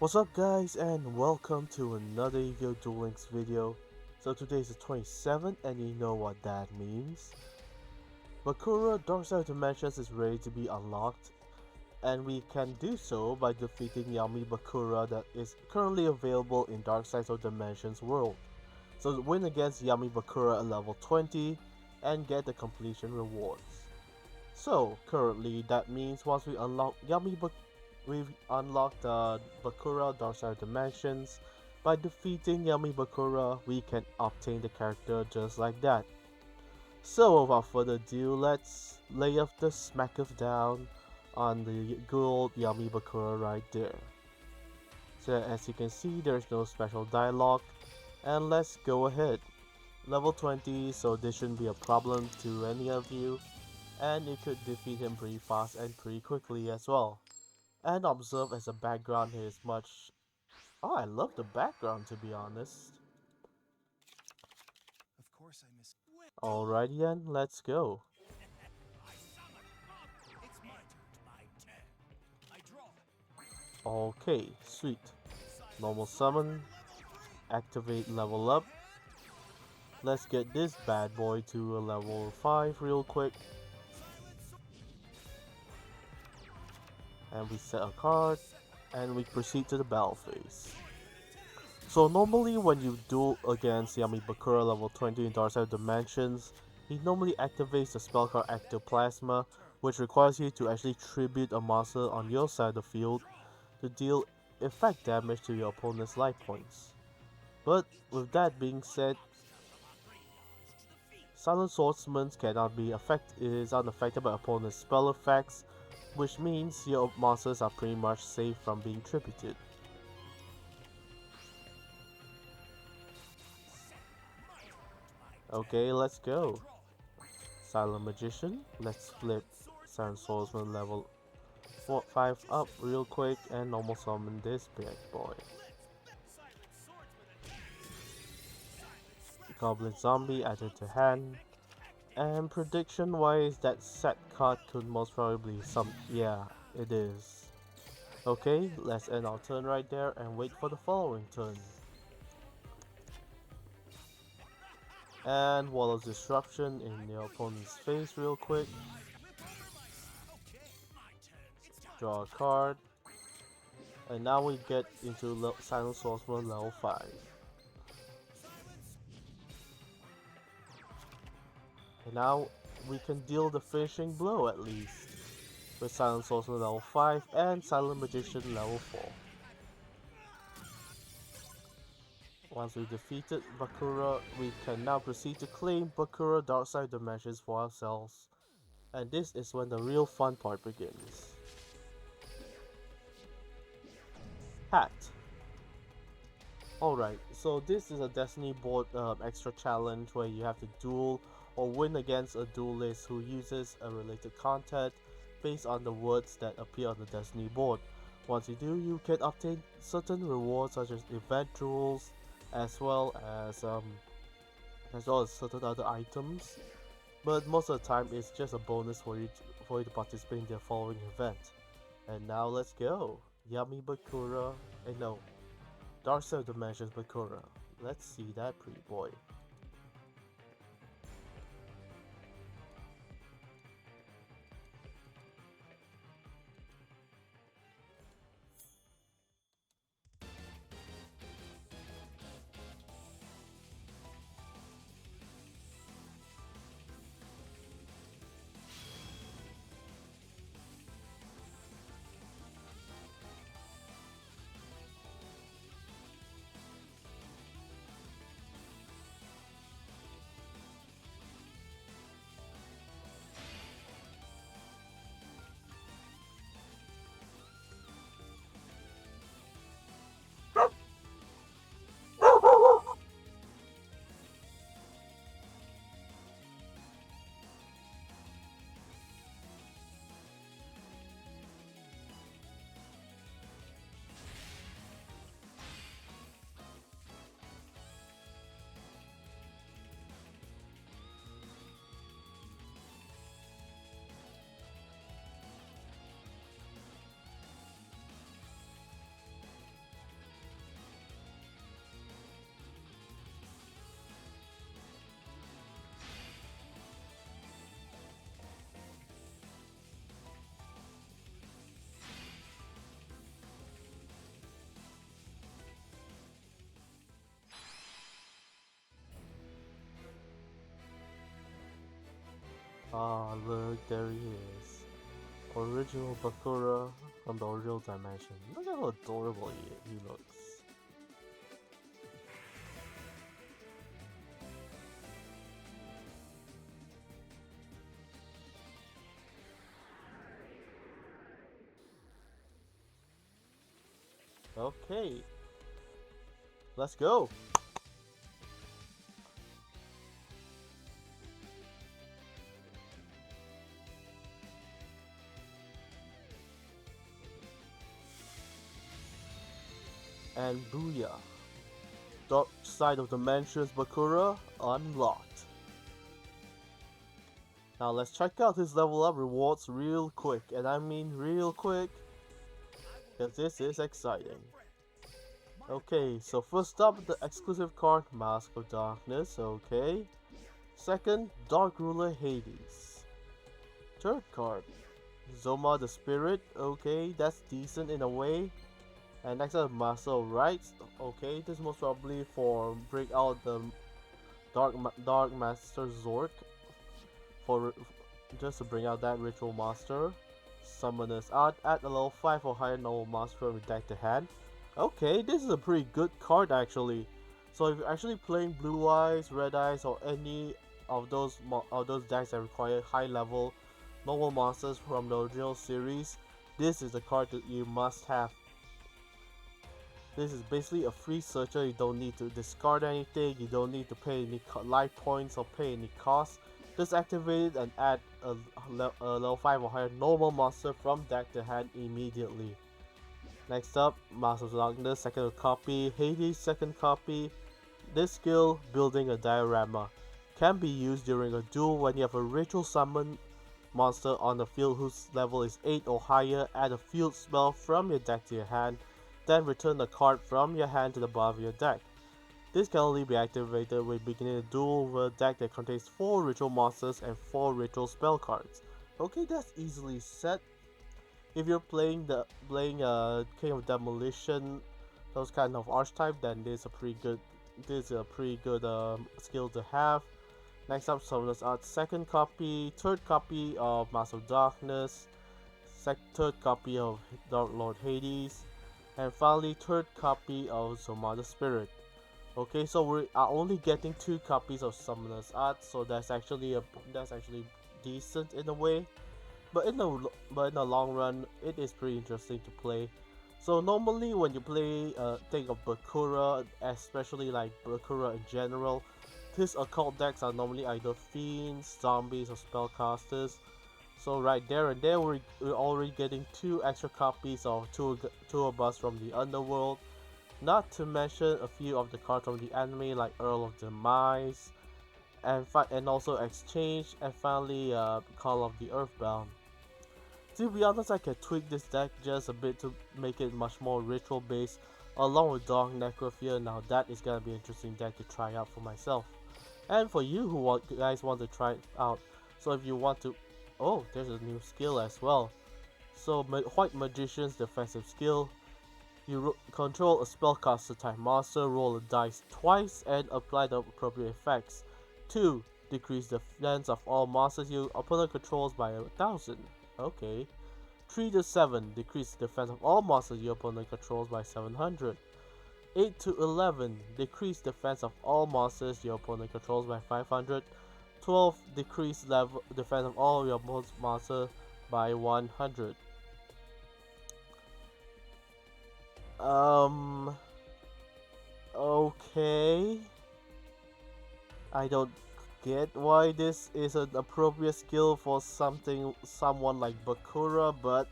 What's up guys and welcome to another YuGiOh Duel video. So today is the 27th and you know what that means. Bakura Dark Side of Dimensions is ready to be unlocked and we can do so by defeating Yami Bakura that is currently available in Dark Side of Dimensions world. So win against Yami Bakura at level 20 and get the completion rewards. So currently that means once we unlock we've unlocked Bakura Dark Side Dimensions. By defeating Yami Bakura, we can obtain the character just like that. So without further ado, let's lay off the smack of down on the good old Yami Bakura right there. So as you can see, there's no special dialogue, and let's go ahead. Level 20, so this shouldn't be a problem to any of you, and you could defeat him pretty fast and pretty quickly as well. And observe as the background here is much... Oh, I love the background to be honest. Alrighty then, let's go. Okay, sweet. Normal summon. Activate level up. Let's get this bad boy to a level 5 real quick. And we set a card. And we proceed to the battle phase. So normally when you duel against Yami Bakura level 20 in Dark Side Dimensions, he normally activates the spell card Ectoplasma, which requires you to actually tribute a monster on your side of the field to deal effect damage to your opponent's life points. But with that being said, Silent Swordsman is unaffected by opponent's spell effects, which means your monsters are pretty much safe from being tributed. Okay, let's go. Silent Magician, let's flip Silent Swordsman level 5 up real quick and normal summon this bad boy. Goblin Zombie added to hand. And prediction wise, that set card could most probably yeah, it is. Okay, let's end our turn right there and wait for the following turn. And Wall of Disruption in your opponent's face real quick. Draw a card. And now we get into Silent Swordsman level 5. And now we can deal the finishing blow at least, with Silent Swordsman level 5 and Silent Magician level 4. Once we defeated Bakura, we can now proceed to claim Bakura Dark Side Dimensions for ourselves. And this is when the real fun part begins. Hat. Alright, so this is a Destiny board extra challenge where you have to duel or win against a duelist who uses a related content based on the words that appear on the Destiny board. Once you do, you can obtain certain rewards such as event jewels, as well as certain other items. But most of the time, it's just a bonus for you to participate in the following event. And now let's go, Yami Bakura. No, Dark Side Dimensions Bakura. Let's see that pretty boy. Ah, look, there he is. Original Bakura from the original dimension. Look at how adorable he looks. Okay, let's go. And booyah. Dark Side of Dimensions Bakura unlocked. Now let's check out his level up rewards real quick, and I mean real quick, because this is exciting. Okay, so first up, the exclusive card Mask of Darkness, okay. Second, Dark Ruler Hades. Third card, Zoma the Spirit, okay, that's decent in a way. And next up, Master of Rites, okay, this is most probably for break out the Dark Master Zork, for just to bring out that Ritual Master. Summoner's Art, add a level 5 or higher normal master from your deck to hand. Okay, this is a pretty good card actually. So if you're actually playing Blue Eyes, Red Eyes, or any of those decks that require high level normal monsters from the original series, this is the card that you must have. This is basically a free searcher. You don't need to discard anything, you don't need to pay any life points or pay any cost. Just activate it and add a level 5 or higher normal monster from deck to hand immediately. Next up, Master of Darkness, second copy, Hades, second copy. This skill, Building a Diorama, can be used during a duel when you have a ritual summon monster on the field whose level is 8 or higher. Add a field spell from your deck to your hand, then return a card from your hand to the bottom of your deck. This can only be activated when beginning a duel with a deck that contains 4 ritual monsters and 4 ritual spell cards. Okay, that's easily set. If you're playing King of Demolition, those kind of archetype, then this is a pretty good skill to have. Next up, Summoner's Art, second copy, third copy of Master of Darkness, third copy of Dark Lord Hades, and finally third copy of Zoma the Spirit. Okay, so we are only getting 2 copies of Summoner's Art, so that's actually decent in a way. But in the long run, it is pretty interesting to play. So normally when you play think of Bakura, especially like Bakura in general, his occult decks are normally either fiends, zombies, or spellcasters. So right there and there, we're already getting 2 extra copies of two of us from the underworld. Not to mention a few of the cards from the anime like Earl of Demise, and also Exchange, and finally Call of the Earthbound. To be honest, I can tweak this deck just a bit to make it much more ritual based, along with Dark Necrophia. Now that is gonna be an interesting deck to try out for myself, and for you guys want to try it out. So if you want to, oh, there's a new skill as well. So White Magician's defensive skill. You control a spellcaster type monster, roll a dice twice, and apply the appropriate effects. 2. Decrease the defense of all monsters your opponent controls by 1000. Okay. 3 to 7. Decrease the defense of all monsters your opponent controls by 700. 8 to 11. Decrease the defense of all monsters your opponent controls by 500. 12. Decrease defense of all your opponent's monsters by 100. Okay. I don't get why this is an appropriate skill for someone like Bakura, but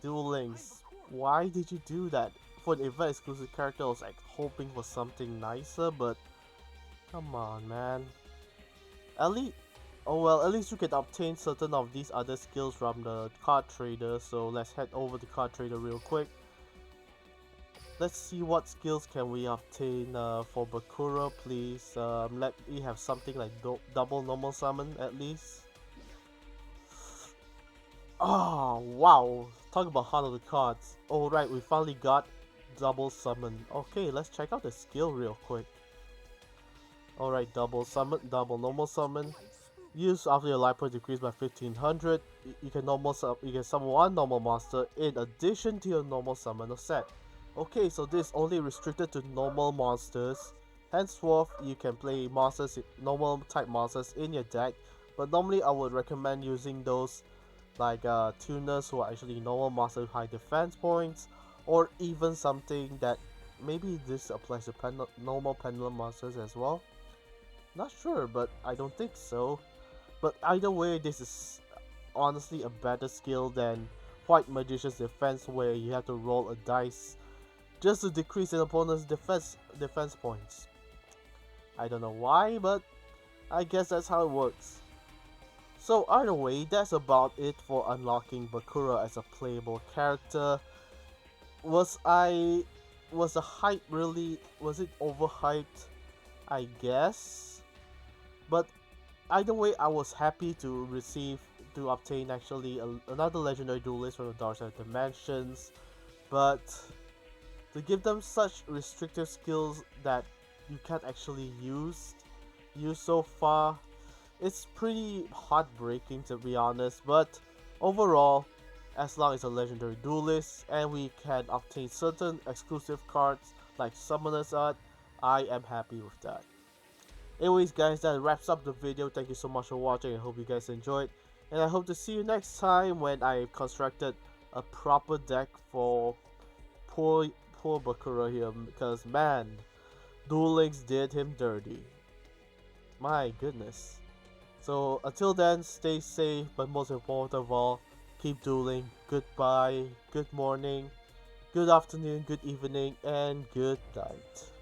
Duel Links, why did you do that? For an event exclusive character, I was like hoping for something nicer, but come on, man. At least, oh well, at least you can obtain certain of these other skills from the card trader. So let's head over to card trader real quick. Let's see what skills can we obtain for Bakura, please. Let me have something like double normal summon at least. Oh wow! Talk about heart of the cards. Alright, we finally got double summon. Okay, let's check out the skill real quick. Alright, double summon, double normal summon. Use after your life point decreased by 1500. You can you can summon one normal monster in addition to your normal summoner set. Okay, so this is only restricted to normal monsters. Henceforth, you can play monsters, normal type monsters in your deck, but normally I would recommend using those like tuners who are actually normal monsters with high defense points, or even something that maybe this applies to normal pendulum monsters as well. Not sure, but I don't think so. But either way, this is honestly a better skill than White Magician's defense, where you have to roll a dice just to decrease an opponent's defense points. I don't know why, but I guess that's how it works. So either way, that's about it for unlocking Bakura as a playable character. Was the hype really, was it overhyped? I guess. But either way, I was happy to obtain actually another legendary duelist from the Dark Side Dimensions, but to give them such restrictive skills that you can't actually use so far, it's pretty heartbreaking to be honest. But overall, as long as a legendary duelist and we can obtain certain exclusive cards like Summoner's Art, I am happy with that. Anyways guys, that wraps up the video. Thank you so much for watching. I hope you guys enjoyed, and I hope to see you next time when I constructed a proper deck for poor Bakura here, because man, Duel Links did him dirty. My goodness. So until then, stay safe, but most important of all, keep dueling. Goodbye, good morning, good afternoon, good evening, and good night.